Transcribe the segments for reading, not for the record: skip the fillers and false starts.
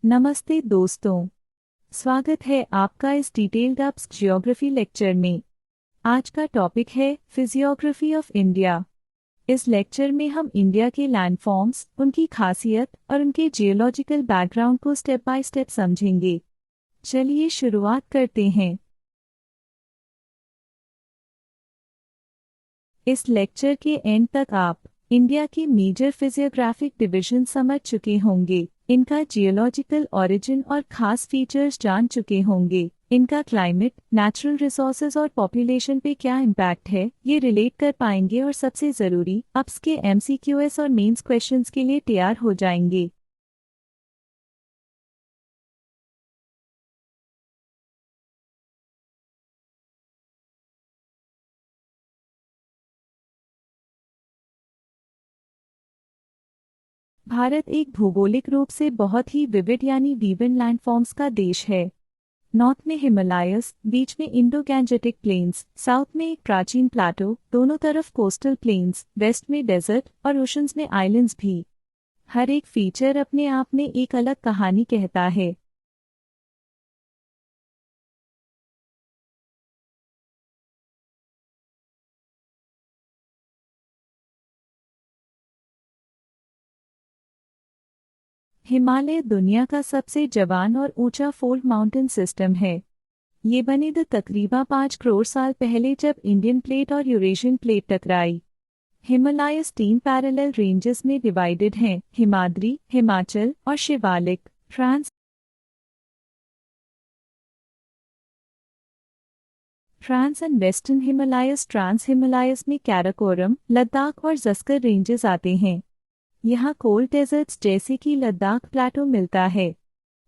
नमस्ते दोस्तों, स्वागत है आपका इस डिटेल्ड अप्स ज्योग्राफी लेक्चर में। आज का टॉपिक है फिजियोग्राफी ऑफ इंडिया। इस लेक्चर में हम इंडिया के लैंडफॉर्म्स, उनकी खासियत और उनके जियोलॉजिकल बैकग्राउंड को स्टेप बाय स्टेप समझेंगे। चलिए शुरुआत करते हैं। इस लेक्चर के एंड तक आप इंडिया की मेजर फिजियोग्राफिक डिवीजन समझ चुके होंगे, इनका जियोलॉजिकल ओरिजिन और खास फीचर्स जान चुके होंगे, इनका क्लाइमेट, नेचुरल रिसोर्सेज और पॉपुलेशन पे क्या इम्पैक्ट है ये रिलेट कर पाएंगे और सबसे ज़रूरी अप्स के एमसीक्यूएस और मेंस क्वेश्चंस के लिए तैयार हो जाएंगे। भारत एक भौगोलिक रूप से बहुत ही विविध यानी वीवन लैंडफॉर्म्स का देश है। नॉर्थ में हिमालयस, बीच में इंडो गैंजेटिक प्लेन्स, साउथ में एक प्राचीन प्लाटो, दोनों तरफ कोस्टल प्लेन्स, वेस्ट में डेजर्ट और ओशंस में आइलैंड्स भी। हर एक फीचर अपने आप में एक अलग कहानी कहता है। हिमालय दुनिया का सबसे जवान और ऊंचा फोल्ड माउंटेन सिस्टम है। ये बने तकरीबन 5 करोड़ साल पहले जब इंडियन प्लेट और यूरेशियन प्लेट टकराई। हिमालयस 3 पैरेलल रेंजेस में डिवाइडेड हैं: हिमाद्री, हिमाचल और Shivalik. Trans and western Himalayas. Trans Himalayas में कैराकोरम, लद्दाख और जस्कर रेंजेस आते हैं। यहाँ कोल्ड डेजर्ट्स जैसे कि लद्दाख प्लेटो मिलता है।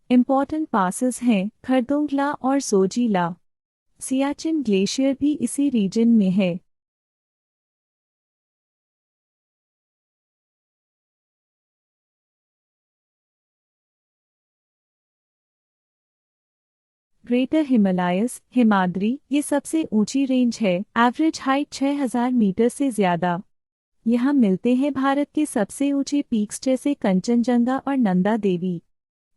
इम्पॉर्टेंट पासेस हैं खरदोंगला और जोजिला। सियाचिन ग्लेशियर भी इसी रीजन में है। ग्रेटर हिमालयस, हिमाद्री, ये सबसे ऊंची रेंज है। एवरेज हाइट 6000 मीटर से ज़्यादा। यहाँ मिलते हैं भारत के सबसे ऊंचे पीक्स जैसे कंचनजंगा और नंदा देवी।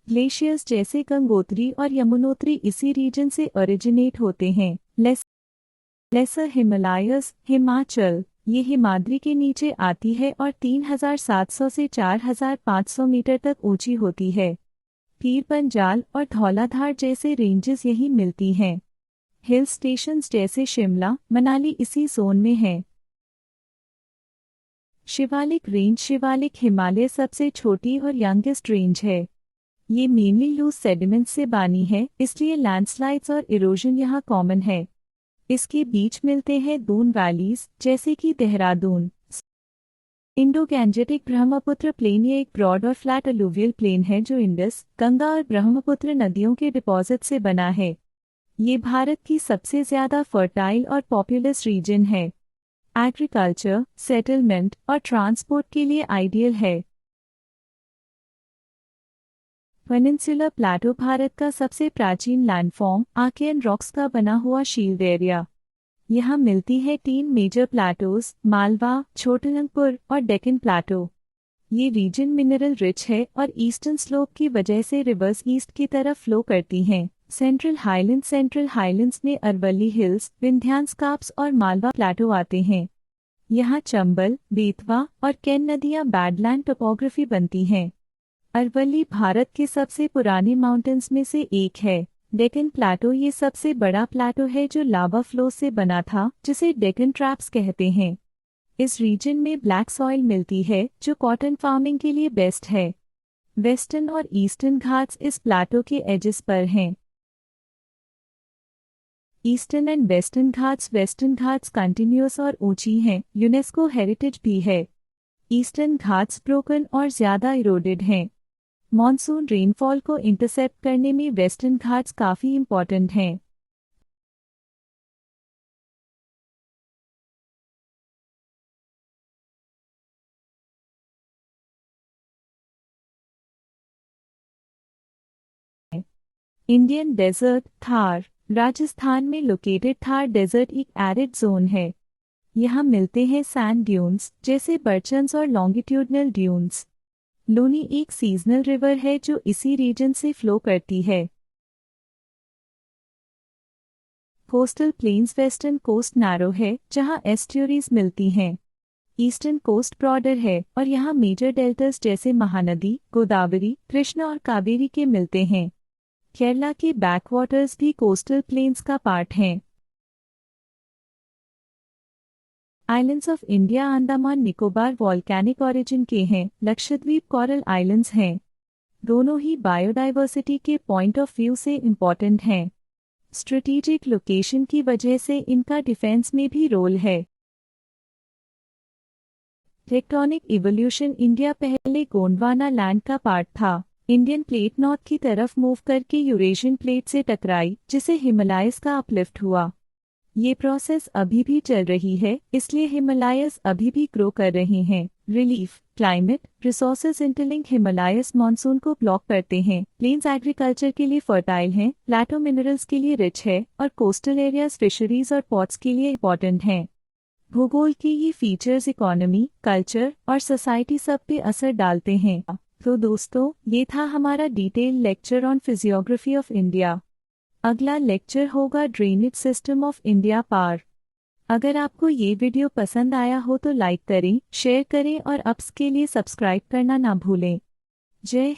ग्लेशियर्स जैसे गंगोत्री और यमुनोत्री इसी रीजन से ओरिजिनेट होते हैं। लेसर हिमालयस, हिमाचल, ये हिमाद्री के नीचे आती है और 3700 से 4500 मीटर तक ऊंची होती है। पीर पंजाल और धौलाधार जैसे रेंजेस यहीं मिलती हैं। हिल स्टेशंस जैसे शिमला, मनाली इसी जोन में हैं। शिवालिक रेंज। शिवालिक हिमालय सबसे छोटी और यंगेस्ट रेंज है। ये मेनली लूज सेडिमेंट से बनी है, इसलिए लैंडस्लाइड्स और इरोजन यहाँ कॉमन है। इसके बीच मिलते हैं दून वैलीज जैसे कि Dehradun. Indo Gangetic Brahmaputra plain ये एक ब्रॉड और फ्लैट अलुवियल प्लेन है जो इंडस, गंगा और ब्रह्मपुत्र नदियों के डिपॉजिट से बना है। ये भारत की सबसे ज़्यादा फर्टाइल और पॉपुलस रीजन है। एग्रीकल्चर, सेटलमेंट और ट्रांसपोर्ट के लिए आइडियल है। पेनिनसुलर प्लेटो भारत का सबसे प्राचीन लैंडफॉर्म आर्कियन रॉक्स का बना हुआ शील्ड एरिया। यहाँ मिलती है 3 मेजर प्लेटोज, मालवा, छोटानागपुर और डेक्कन प्लेटो। ये रीजन मिनरल रिच है और ईस्टर्न स्लोप की वजह से रिवर्स ईस्ट की तरफ फ्लो करती हैं। सेंट्रल हाइलैंड्स में अरवली हिल्स, विंध्यास्कार्प्स और मालवा प्लेटो आते हैं। यहाँ चंबल, बेतवा और केन नदियाँ बैडलैंड टोपोग्राफी बनती हैं। अरवली भारत के सबसे पुराने माउंटेन्स में से एक है। डेक्कन प्लेटो ये सबसे बड़ा प्लेटो है जो लावा फ्लो से बना था, जिसे डेक्कन ट्रैप्स कहते हैं। इस रीजन में ब्लैक सॉइल मिलती है जो कॉटन फार्मिंग के लिए बेस्ट है। वेस्टर्न और ईस्टर्न घाट्स इस प्लेटो के एजेस पर हैं। Eastern and western Ghats. Western Ghats continuous और ऊंची हैं, यूनेस्को हेरिटेज भी है। ईस्टर्न घाट्स ब्रोकन और ज़्यादा इरोडेड हैं। मॉनसून रेनफॉल को इंटरसेप्ट करने में वेस्टर्न घाट्स काफ़ी इम्पॉर्टेंट हैं। Indian desert. थार। राजस्थान में लोकेटेड थार डेजर्ट एक एरिड जोन है। यहाँ मिलते हैं सैंड ड्यून्स जैसे बर्चन्स और लॉन्गिट्यूडनल ड्यून्स। लूनी एक सीजनल रिवर है जो इसी रीजन से फ्लो करती है। Coastal plains western coast narrow है जहां एस्ट्यूरीज मिलती हैं। ईस्टर्न कोस्ट ब्रॉडर है और यहाँ मेजर डेल्टास जैसे महानदी, गोदावरी, कृष्णा और कावेरी के मिलते हैं। केरला के बैकवाटर्स भी कोस्टल प्लेन्स का पार्ट हैं। Islands of India Andaman Nicobar volcanic origin के हैं। लक्षद्वीप कोरल आइलैंड्स हैं। दोनों ही बायोडाइवर्सिटी के पॉइंट ऑफ व्यू से इम्पॉर्टेंट हैं। स्ट्रेटेजिक लोकेशन की वजह से इनका डिफेंस में भी रोल है। टेक्टोनिक इवोल्यूशन इंडिया पहले गोंडवाना लैंड का पार्ट था। इंडियन प्लेट नॉर्थ की तरफ मूव करके यूरेशियन प्लेट से टकराई जिसे हिमालयस का अपलिफ्ट हुआ। ये प्रोसेस अभी भी चल रही है, इसलिए हिमालयस अभी भी ग्रो कर रहे हैं। Relief, climate, resources interlink Himalayas monsoon को ब्लॉक करते हैं। प्लेन्स एग्रीकल्चर के लिए फर्टाइल हैं, प्लेटो मिनरल्स के लिए रिच है और कोस्टल एरियाज फिशरीज और पोर्ट्स के लिए इम्पोर्टेंट हैं। भूगोल के ये फीचर्स इकोनॉमी, कल्चर और सोसाइटी सब पे असर डालते हैं। तो दोस्तों, ये था हमारा detail lecture on physiography of India. अगला लेक्चर होगा ड्रेनेज सिस्टम ऑफ इंडिया पार। अगर आपको ये वीडियो पसंद आया हो तो लाइक करें, शेयर करें और अप्स के लिए सब्सक्राइब करना ना भूलें। जय हिंद।